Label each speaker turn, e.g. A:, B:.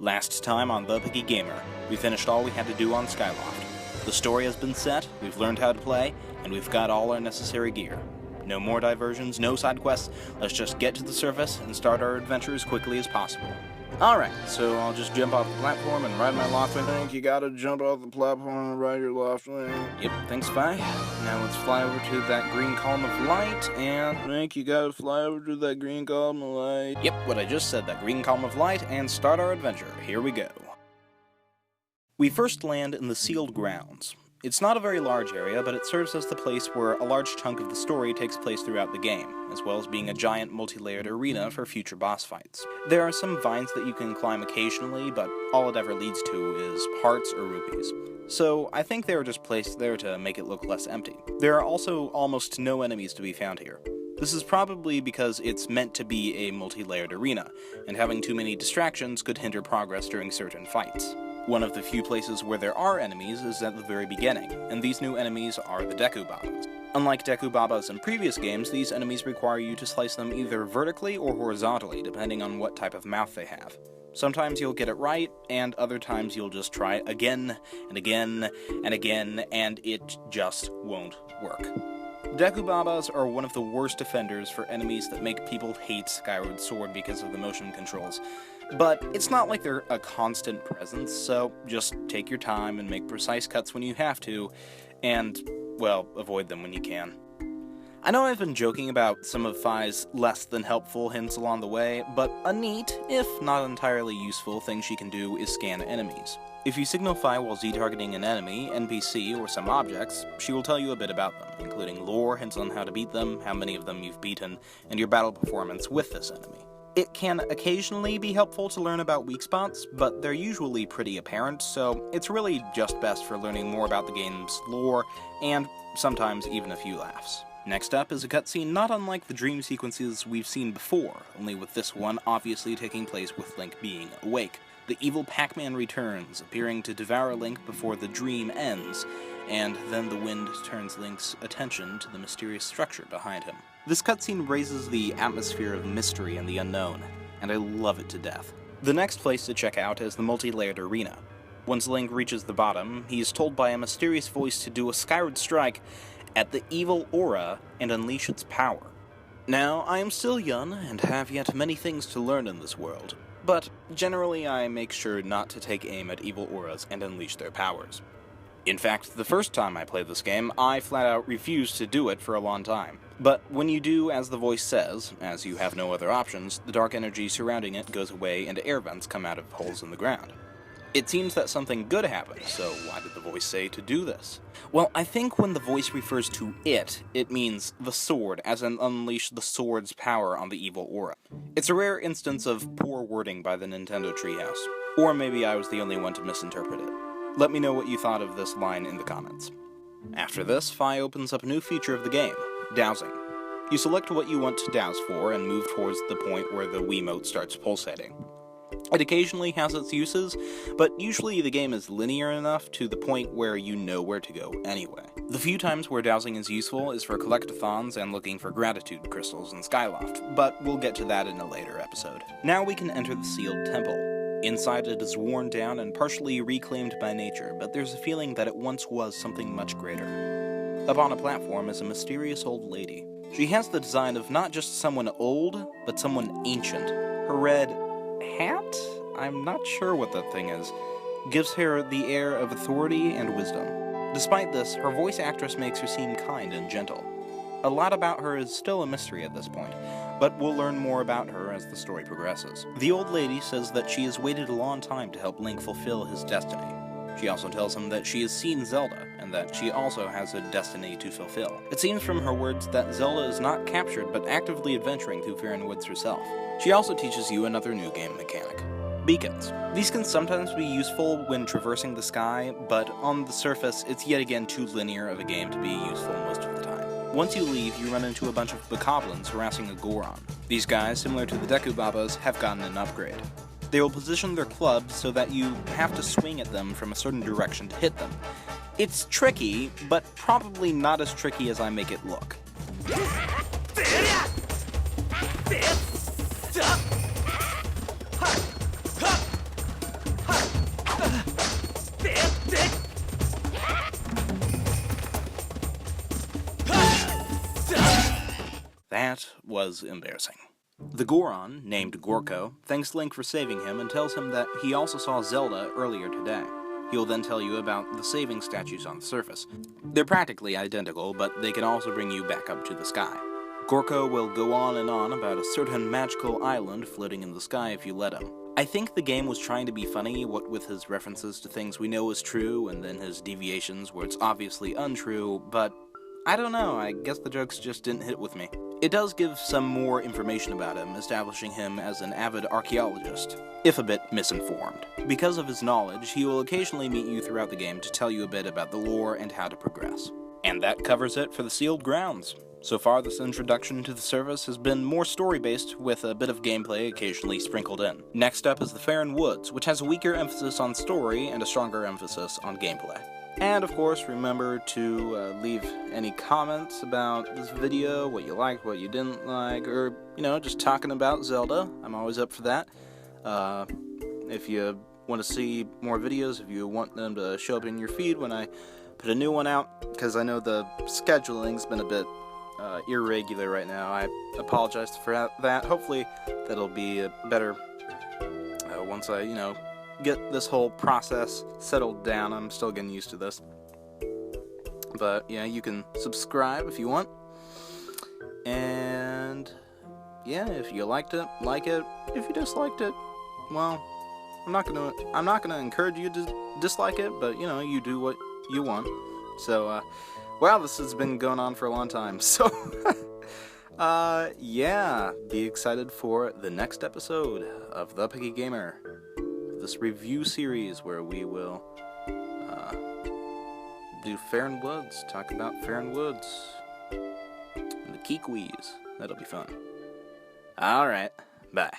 A: Last time on The Picky Gamer, we finished all we had to do on Skyloft. The story has been set, we've learned how to play, and we've got all our necessary gear. No more diversions, no side quests, let's just get to the surface and start our adventure as quickly as possible. Alright, so I'll just jump off the platform and ride my Loftwing.
B: Think you gotta jump off the platform and ride your Loftwing?
A: Yep, thanks, Spy. Now let's fly over to that green column of light, and...
B: Think you gotta fly over to that green column of light?
A: Yep, what I just said, that green column of light, and start our adventure. Here we go. We first land in the sealed grounds. It's not a very large area, but it serves as the place where a large chunk of the story takes place throughout the game, as well as being a giant multi-layered arena for future boss fights. There are some vines that you can climb occasionally, but all it ever leads to is hearts or rupees. So I think they were just placed there to make it look less empty. There are also almost no enemies to be found here. This is probably because it's meant to be a multi-layered arena, and having too many distractions could hinder progress during certain fights. One of the few places where there are enemies is at the very beginning, and these new enemies are the Deku Babas. Unlike Deku Babas in previous games, these enemies require you to slice them either vertically or horizontally, depending on what type of mouth they have. Sometimes you'll get it right, and other times you'll just try again, and again, and again, and it just won't work. Deku Babas are one of the worst offenders for enemies that make people hate Skyward Sword because of the motion controls. But it's not like they're a constant presence, so just take your time and make precise cuts when you have to, and, well, avoid them when you can. I know I've been joking about some of Fi's less than helpful hints along the way, but a neat, if not entirely useful, thing she can do is scan enemies. If you signal Fi while Z-targeting an enemy, NPC, or some objects, she will tell you a bit about them, including lore, hints on how to beat them, how many of them you've beaten, and your battle performance with this enemy. It can occasionally be helpful to learn about weak spots, but they're usually pretty apparent, so it's really just best for learning more about the game's lore, and sometimes even a few laughs. Next up is a cutscene not unlike the dream sequences we've seen before, only with this one obviously taking place with Link being awake. The evil Pac-Man returns, appearing to devour Link before the dream ends, and then the wind turns Link's attention to the mysterious structure behind him. This cutscene raises the atmosphere of mystery and the unknown, and I love it to death. The next place to check out is the multi-layered arena. Once Link reaches the bottom, he is told by a mysterious voice to do a skyward strike at the evil aura and unleash its power. Now, I am still young and have yet many things to learn in this world, but generally I make sure not to take aim at evil auras and unleash their powers. In fact, the first time I played this game, I flat out refused to do it for a long time. But when you do as the voice says, as you have no other options, the dark energy surrounding it goes away and air vents come out of holes in the ground. It seems that something good happened, so why did the voice say to do this? Well, I think when the voice refers to it means the sword, as in unleash the sword's power on the evil aura. It's a rare instance of poor wording by the Nintendo Treehouse. Or maybe I was the only one to misinterpret it. Let me know what you thought of this line in the comments. After this, Fi opens up a new feature of the game, dowsing. You select what you want to douse for and move towards the point where the Wiimote starts pulsating. It occasionally has its uses, but usually the game is linear enough to the point where you know where to go anyway. The few times where dowsing is useful is for collectathons and looking for gratitude crystals in Skyloft, but we'll get to that in a later episode. Now we can enter the sealed temple. Inside it is worn down and partially reclaimed by nature, but there's a feeling that it once was something much greater. Up on a platform is a mysterious old lady. She has the design of not just someone old, but someone ancient. Her red hat? I'm not sure what that thing is. Gives her the air of authority and wisdom. Despite this, her voice actress makes her seem kind and gentle. A lot about her is still a mystery at this point, but we'll learn more about her as the story progresses. The old lady says that she has waited a long time to help Link fulfill his destiny. She also tells him that she has seen Zelda, and that she also has a destiny to fulfill. It seems from her words that Zelda is not captured, but actively adventuring through Faron Woods herself. She also teaches you another new game mechanic. Beacons. These can sometimes be useful when traversing the sky, but on the surface, it's yet again too linear of a game to be useful most of the time. Once you leave, you run into a bunch of bokoblins harassing a Goron. These guys, similar to the Deku Babas, have gotten an upgrade. They will position their clubs so that you have to swing at them from a certain direction to hit them. It's tricky, but probably not as tricky as I make it look. That was embarrassing. The Goron, named Gorko, thanks Link for saving him and tells him that he also saw Zelda earlier today. He'll then tell you about the saving statues on the surface. They're practically identical, but they can also bring you back up to the sky. Gorko will go on and on about a certain magical island floating in the sky if you let him. I think the game was trying to be funny, what with his references to things we know is true, and then his deviations where it's obviously untrue, but I don't know, I guess the jokes just didn't hit with me. It does give some more information about him, establishing him as an avid archaeologist, if a bit misinformed. Because of his knowledge, he will occasionally meet you throughout the game to tell you a bit about the lore and how to progress. And that covers it for the Sealed Grounds. So far, this introduction to the service has been more story-based, with a bit of gameplay occasionally sprinkled in. Next up is the Faron Woods, which has a weaker emphasis on story and a stronger emphasis on gameplay. And of course, remember to leave any comments about this video, what you liked, what you didn't like, or, just talking about Zelda. I'm always up for that. If you want to see more videos, if you want them to show up in your feed when I put a new one out, because I know the scheduling's been a bit irregular right now. I apologize for that. Hopefully that'll be better once I, get this whole process settled down. I'm still getting used to this. But yeah, you can subscribe if you want. And yeah, if you liked it, like it. If you disliked it, well, I'm not gonna encourage you to dislike it, but you do what you want. So wow, this has been going on for a long time. So yeah, be excited for the next episode of The Picky Gamer. This review series where we will do Faron Woods, talk about Faron Woods and the Kikwis. That'll be fun. Alright, bye.